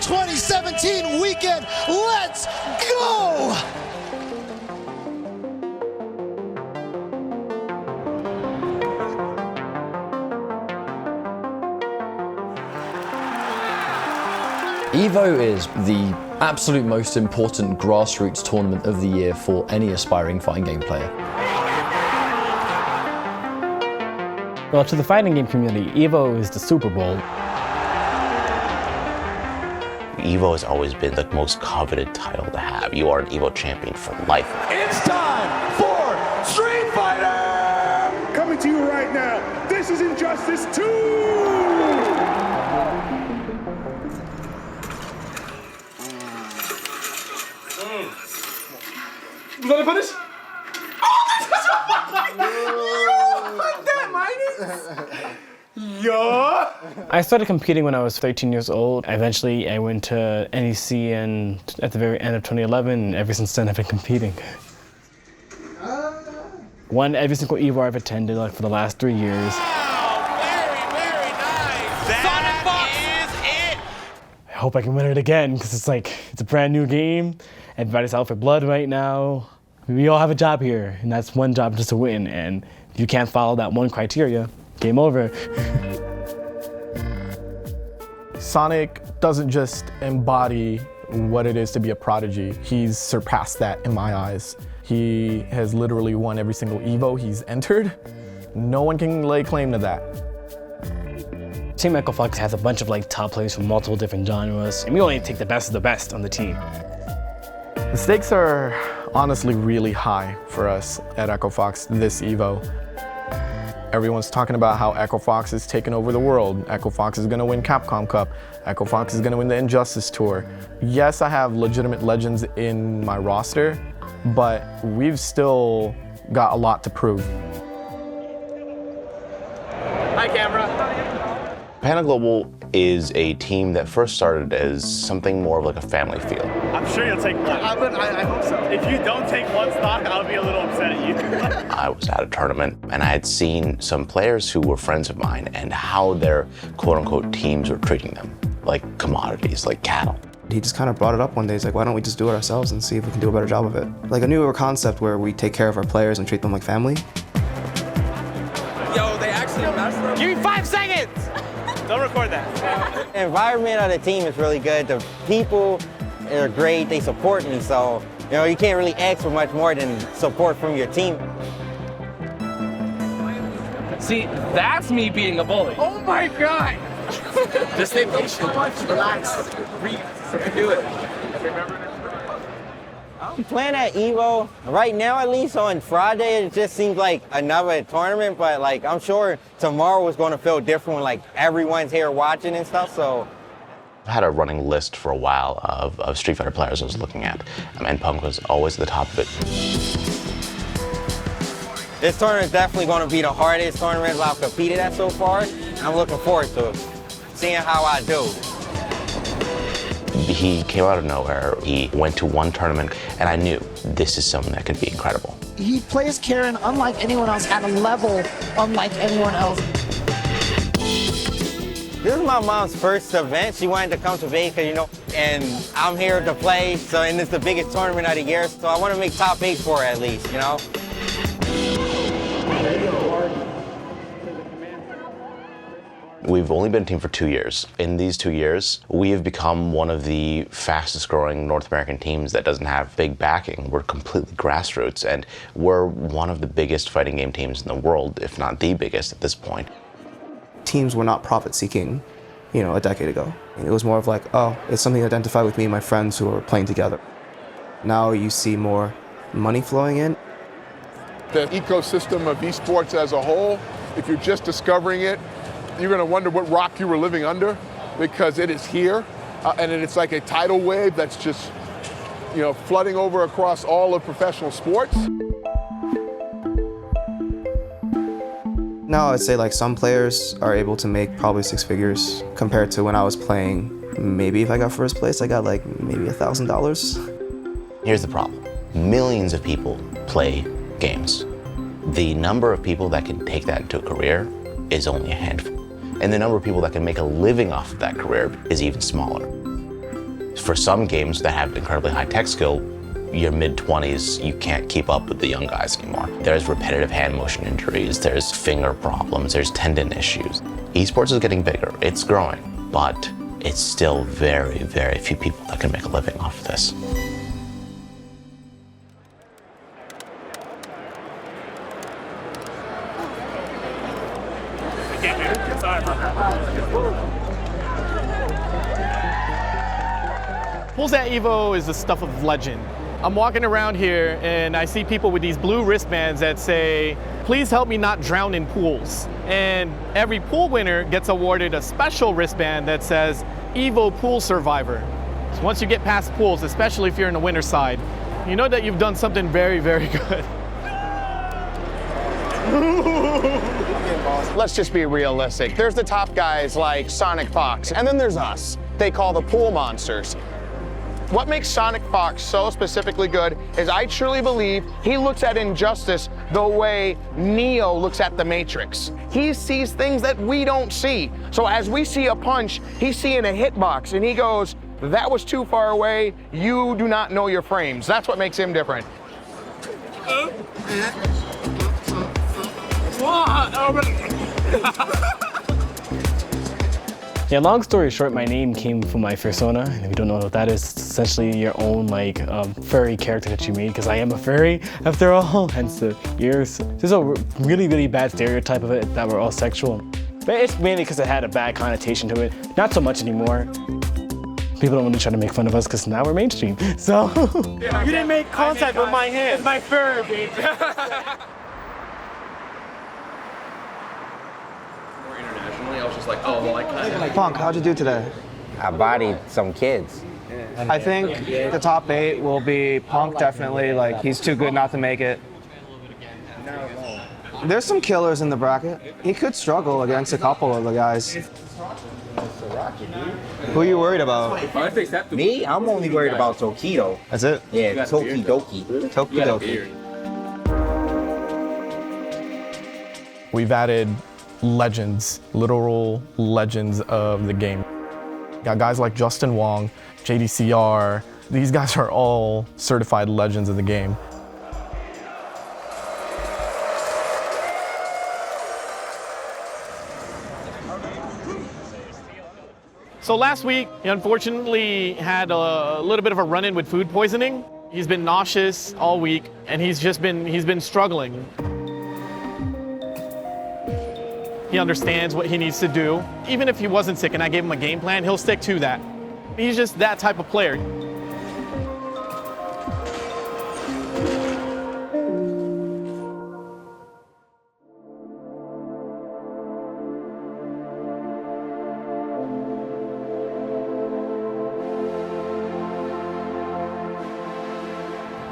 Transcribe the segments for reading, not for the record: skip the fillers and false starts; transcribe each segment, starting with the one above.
2017 weekend. Let's go! Evo is the absolute most important grassroots tournament of the year for any aspiring fighting game player. Well, to the fighting game community, Evo is the Super Bowl. Evo has always been the most coveted title to have. You are an Evo champion for life. It's time for Street Fighter! Coming to you right now, this is Injustice 2! Was that a finish? Yeah. I started competing when I was 13 years old. Eventually, I went to NEC and at the very end of 2011, and ever since then I've been competing. Won every single Evo I've attended like for the last 3 years. Wow, very nice. That is it. I hope I can win it again because it's a brand new game. Everybody's out for blood right now. We all have a job here, and that's one job just to win. And if you can't follow that one criteria, game over. Sonic doesn't just embody what it is to be a prodigy. He's surpassed that in my eyes. He has literally won every single Evo he's entered. No one can lay claim to that. Team SonicFox has a bunch of top players from multiple different genres, and we only take the best of the best on the team. The stakes are honestly really high for us at SonicFox this Evo. Everyone's talking about how SonicFox is taking over the world. SonicFox is gonna win Capcom Cup. SonicFox is gonna win the Injustice Tour. Yes, I have legitimate legends in my roster, but we've still got a lot to prove. Hi, camera. Panda Global is a team that first started as something more of like a family feel. I'm sure you'll take one. I hope so. If you don't take one stock, I'll be a little upset at you. I was at a tournament and I had seen some players who were friends of mine and how their quote-unquote teams were treating them like commodities, like cattle. He just kind of brought it up one day. He's like, why don't we just do it ourselves and see if we can do a better job of it? Like a newer concept where we take care of our players and treat them like family. Yo, they actually messed up. Give me 5 seconds! Don't record that. The environment of the team is really good. The people are great. They support me, so you can't really ask for much more than support from your team. See, that's me being a bully. Oh my god! Just stay patient. Relax. Breathe. You can do it. I'm playing at Evo right now, at least on Friday. It just seems like another tournament, but I'm sure tomorrow is going to feel different when everyone's here watching and stuff. So I had a running list for a while of Street Fighter players I was looking at, and Punk was always at the top of it. this tournament is definitely going to be the hardest tournament I've competed at so far. I'm looking forward to it, seeing how I do. He came out of nowhere. He went to one tournament, and I knew this is something that could be incredible. He plays Karen unlike anyone else, at a level unlike anyone else. This is my mom's first event. She wanted to come to Vegas, and I'm here to play, and it's the biggest tournament of the year, so I want to make top 8 for her at least, We've only been a team for 2 years. In these 2 years, we have become one of the fastest growing North American teams that doesn't have big backing. We're completely grassroots, and we're one of the biggest fighting game teams in the world, if not the biggest at this point. Teams were not profit-seeking, a decade ago. It was more of it's something to identify with me and my friends who are playing together. Now you see more money flowing in. The ecosystem of esports as a whole, if you're just discovering it, you're going to wonder what rock you were living under, because it is here, and it's like a tidal wave that's just, flooding over across all of professional sports. Now I'd say some players are able to make probably 6 figures compared to when I was playing. Maybe if I got first place, I got maybe $1,000. Here's the problem. Millions of people play games. The number of people that can take that into a career is only a handful. And the number of people that can make a living off of that career is even smaller. For some games that have incredibly high tech skill, your mid-20s, you can't keep up with the young guys anymore. There's repetitive hand motion injuries, there's finger problems, there's tendon issues. Esports is getting bigger, it's growing, but it's still very, very few people that can make a living off of this. Pools at Evo is the stuff of legend. I'm walking around here and I see people with these blue wristbands that say, please help me not drown in pools. And every pool winner gets awarded a special wristband that says, Evo Pool Survivor. So once you get past pools, especially if you're in the winter side, you know that you've done something very, very good. Let's just be realistic. There's the top guys like SonicFox, and then there's us. They call the pool monsters. What makes SonicFox so specifically good is I truly believe he looks at injustice the way Neo looks at the Matrix. He sees things that we don't see. So as we see a punch, he's seeing a hitbox and he goes, that was too far away, you do not know your frames. That's what makes him different. Yeah, long story short, my name came from my persona, and if you don't know what that is, it's essentially your own furry character that you made, because I am a furry after all, hence the ears. There's a really, really bad stereotype of it that we're all sexual. But it's mainly because it had a bad connotation to it. Not so much anymore. People don't really try to make fun of us because now we're mainstream, so. You didn't make contact with my hand. It's my fur, baby. I was just like, oh, well, I kind of. Punk, how'd you do today? I bodied some kids. I think the top 8 will be Punk, definitely. Like, he's too good not to make it. There's some killers in the bracket. He could struggle against a couple of the guys. Who are you worried about? Me? I'm only worried about Tokido. That's it? Yeah, Tokidoki. Tokidoki. We've added legends, literal legends of the game. Got guys like Justin Wong, JDCR. These guys are all certified legends of the game. So last week, he unfortunately had a little bit of a run-in with food poisoning. He's been nauseous all week, and he's been struggling. He understands what he needs to do. Even if he wasn't sick and I gave him a game plan, he'll stick to that. He's just that type of player.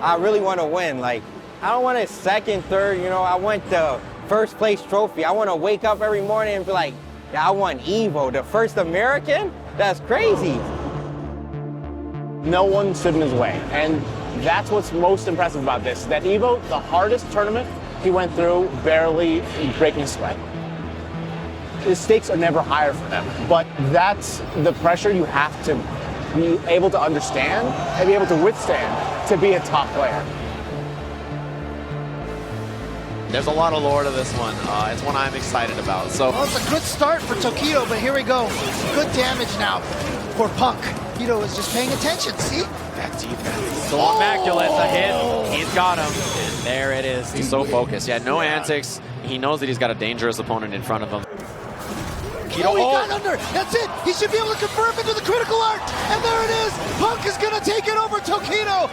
I really want to win. Like, I don't want a second, third, I want the first place trophy. I want to wake up every morning and be like, yeah, I won Evo, the first American? That's crazy. No one stood in his way. And that's what's most impressive about this, that Evo, the hardest tournament he went through, barely breaking a sweat. The stakes are never higher for them, but that's the pressure you have to be able to understand and be able to withstand to be a top player. There's a lot of lore to this one. It's one I'm excited about. So well, it's a good start for Tokido, but here we go. Good damage now for Punk. Tokido is just paying attention, see? that defense. So immaculate, a hit. He's got him. And there it is. He's so focused. Yeah, no antics. He knows that he's got a dangerous opponent in front of him. Oh, he got under. That's it. He should be able to confirm into the critical arc. And there it is. Punk is going to take it over Tokido.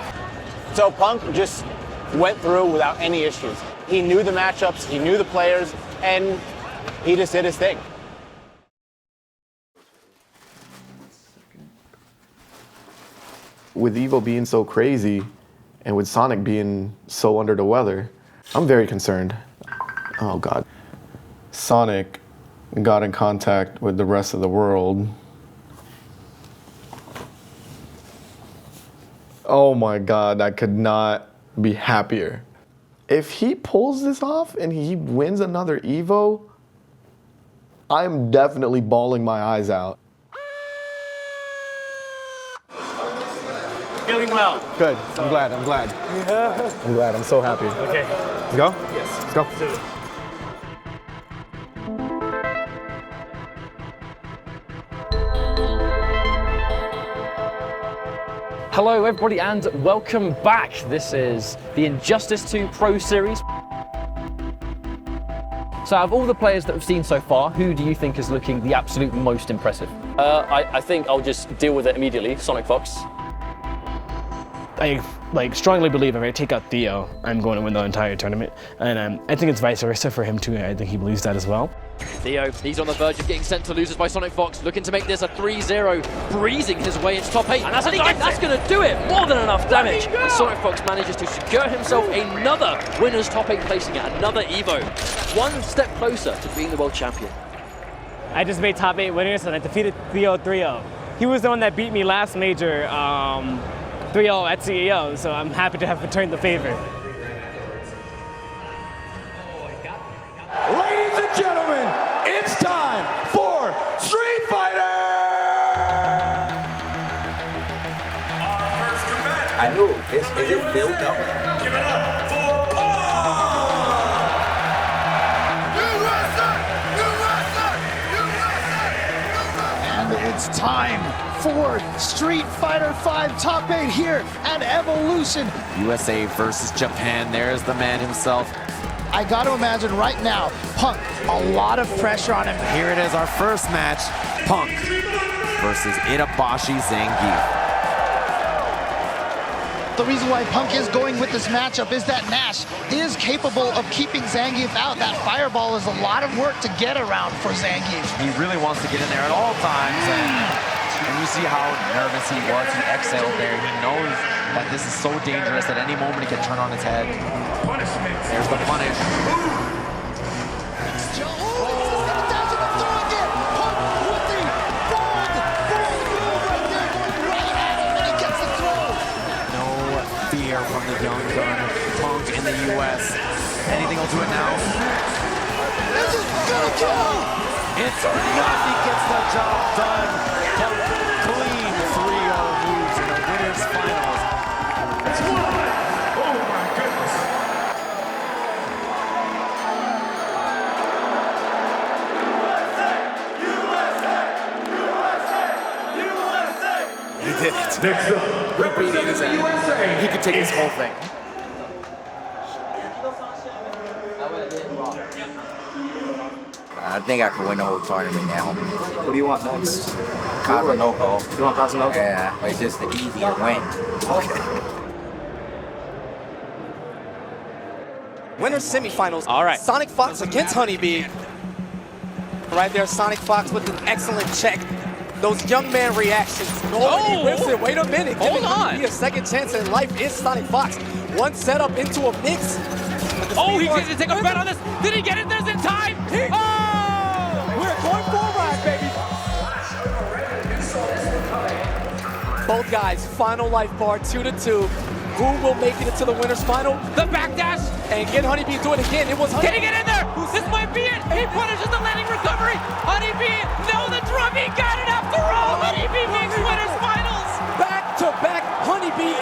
So Punk just went through without any issues. He knew the matchups, he knew the players, and he just did his thing. With Evo being so crazy and with Sonic being so under the weather, I'm very concerned. Oh God. Sonic got in contact with the rest of the world. Oh my God, I could not be happier. If he pulls this off and he wins another Evo, I'm definitely bawling my eyes out. Feeling well. Good. I'm glad. I'm glad. I'm glad. I'm so happy. Okay. Let's go? Yes. Let's go. Hello everybody and welcome back. This is the Injustice 2 Pro Series. So out of all the players that we've seen so far, who do you think is looking the absolute most impressive? I think I'll just deal with it immediately. SonicFox. I strongly believe if I take out Theo, I'm going to win the entire tournament. And I think it's vice versa for him too. I think he believes that as well. Theo, he's on the verge of getting sent to losers by SonicFox, looking to make this a 3-0, breezing his way into top 8. And that's going to do it, more than enough damage. And SonicFox manages to secure himself another winner's top 8 placing at another Evo. One step closer to being the world champion. I just made top 8 winners and I defeated Theo 3-0. He was the one that beat me last major 3-0 at CEO, so I'm happy to have returned the favor. Ladies and gentlemen, it's time for Street Fighter! I know. Is it built up? Give it up for And it's time for Street Fighter 5 Top 8 here at Evolution. USA versus Japan, there's the man himself. I got to imagine right now, Punk, a lot of pressure on him. Here it is, our first match, Punk versus Itabashi Zangief. The reason why Punk is going with this matchup is that Nash is capable of keeping Zangief out. That fireball is a lot of work to get around for Zangief. He really wants to get in there at all times, and you see how nervous he was. He exhaled there. He knows that this is so dangerous that any moment he can turn on his head. There's the punish. Fear from the young gun, Punk in the US. Anything will do it now. This is gonna kill! It's enough. He gets the job done. Punk clean 3-0 moves in the winners finals. Oh my goodness. He did it. Next up, representing the USA. He could take this whole thing. I think I can win the whole tournament now. What do you want next? Kazunoko. You want Kazunoko? Yeah, but it's just the easier win. Winners semifinals. All right. SonicFox against Honeybee. Right there, SonicFox with an excellent check. Those young man reactions. Oh, he whips it. Wait a minute. Hold on. Honeybee a second chance in life is SonicFox. One setup into a mix. Oh, he gets to take a bet on this. Did he get it? There's in time. Oh! We're going for a ride, baby. Both guys, final life bar, 2-2. Who will make it into the winner's final? The backdash. And get Honeybee do it again. It was Honeybee. Can he get in there? This might be it. He punishes the landing recovery. Honeybee, no, the drum. He got it after all. Honeybee makes winners finals. Back to back, Honeybee.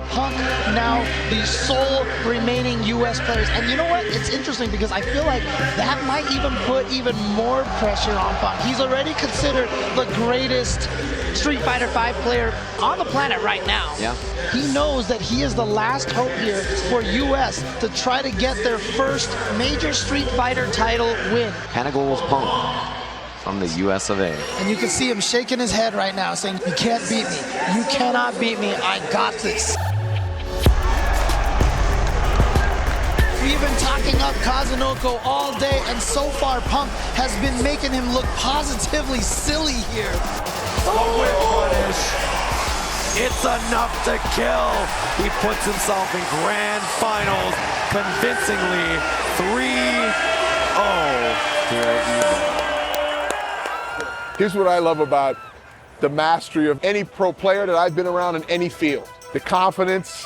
Punk now the sole remaining U.S. players. And you know what? It's interesting because I feel like that might even put even more pressure on Punk. He's already considered the greatest Street Fighter 5 player on the planet right now. Yeah. He knows that he is the last hope here for U.S. to try to get their first major Street Fighter title win. Panagol's Punk from the US of A. And you can see him shaking his head right now saying, you can't beat me. You cannot beat me. I got this. We've been talking up Kazunoko all day, and so far Punk has been making him look positively silly here. The whip punish. It's enough to kill. He puts himself in Grand Finals convincingly 3-0 here at Evo. Here's what I love about the mastery of any pro player that I've been around in any field. The confidence,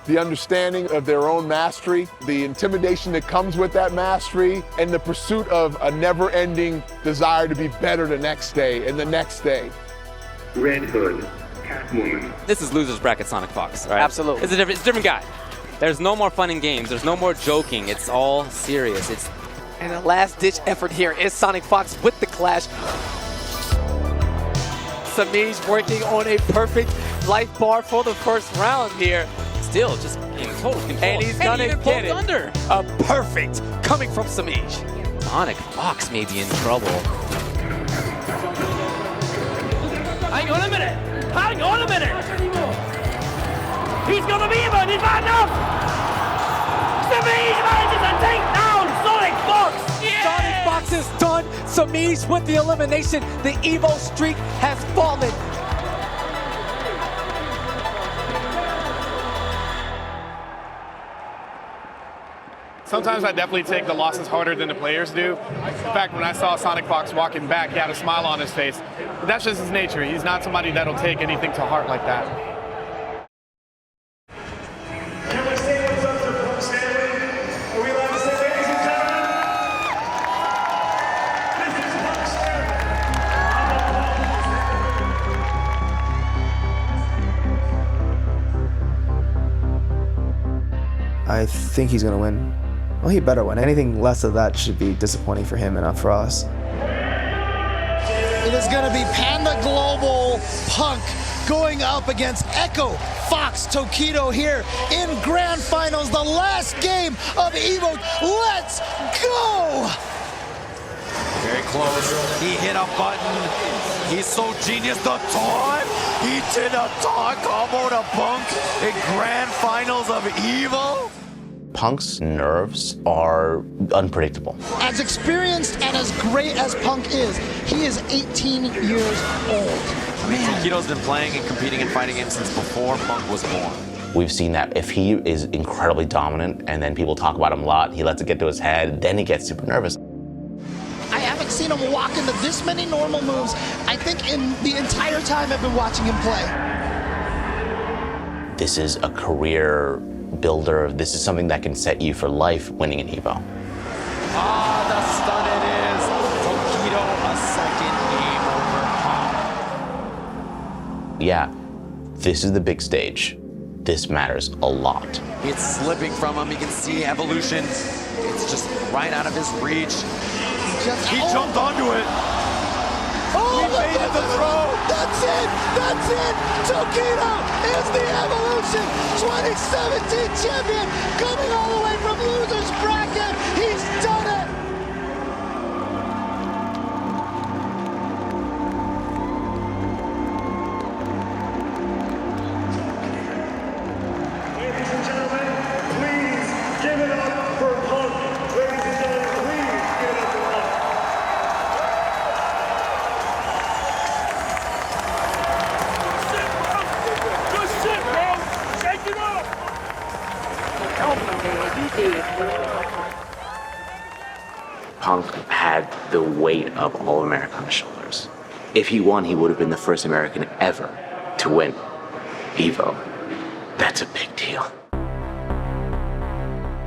the understanding of their own mastery, the intimidation that comes with that mastery, and the pursuit of a never-ending desire to be better the next day and the next day. Red Hood, Catwoman. This is loser's bracket SonicFox, right? Absolutely. It's a different guy. There's no more fun and games. There's no more joking. It's all serious. And a last-ditch effort here is SonicFox with the clash. Samij working on a perfect life bar for the first round here. Still just in total control. And he's gonna get it. Under. A perfect coming from Samij. SonicFox may be in trouble. Hang on a minute. Hang on a minute. He's got the Evo and he's bad enough. Samij manages to take down SonicFox. SonicFox is done. Samij with the elimination. The Evo streak has fallen. Sometimes I definitely take the losses harder than the players do. In fact, when I saw SonicFox walking back, he had a smile on his face. But that's just his nature. He's not somebody that'll take anything to heart like that. Can we say what's up to Punk Stanley? Are we allowed to say, ladies and gentlemen? This is Punk Stanley. I think he's gonna win. Well, he better win. Anything less of that should be disappointing for him and not for us. It is going to be Panda Global Punk going up against Echo Fox Tokido here in Grand Finals, the last game of Evo. Let's go! Very close. He hit a button. He's so genius. The taunt. He did a taunt combo to Punk in Grand Finals of Evo. Punk's nerves are unpredictable. As experienced and as great as Punk is, he is 18 years old. Tokido's been playing and competing and fighting him since before Punk was born. We've seen that if he is incredibly dominant and then people talk about him a lot, he lets it get to his head, then he gets super nervous. I haven't seen him walk into this many normal moves, I think, in the entire time I've been watching him play. This is a career builder. This is something that can set you for life winning an Evo. Ah, the stun it is. Tokido, a second game over Punk. Yeah, this is the big stage. This matters a lot. It's slipping from him. You can see evolution. It's just right out of his reach. He jumped onto it. Oh, he made it the throw. That's it. That's it. Tokido is the Evolution 2017 champion, coming all the way from loser's bracket. He's done it. Ladies and gentlemen, please give it up for Punk. Ladies and gentlemen, please give it up for Punk. Good shit, bro. Shake it up. Punk had the weight of all America on his shoulders. If he won, he would have been the first American ever to win Evo. That's a big deal.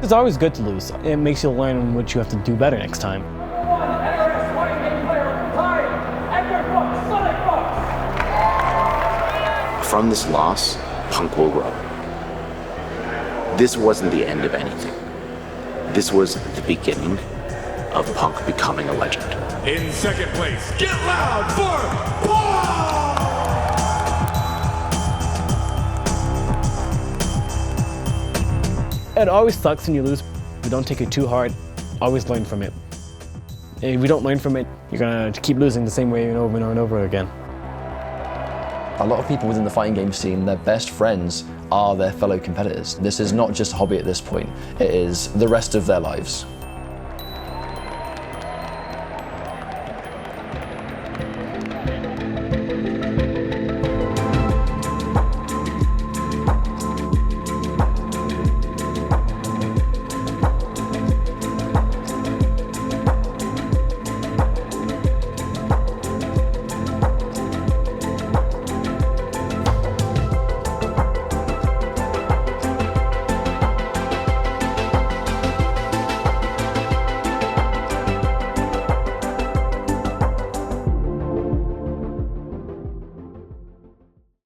It's always good to lose. It makes you learn what you have to do better next time. From this loss, Punk will grow. This wasn't the end of anything. This was the beginning of Punk becoming a legend. In second place, get loud for Punk! It always sucks when you lose, but don't take it too hard. Always learn from it. If you don't learn from it, you're gonna keep losing the same way over and over and over again. A lot of people within the fighting game scene, their best friends are their fellow competitors. This is not just a hobby at this point, it is the rest of their lives.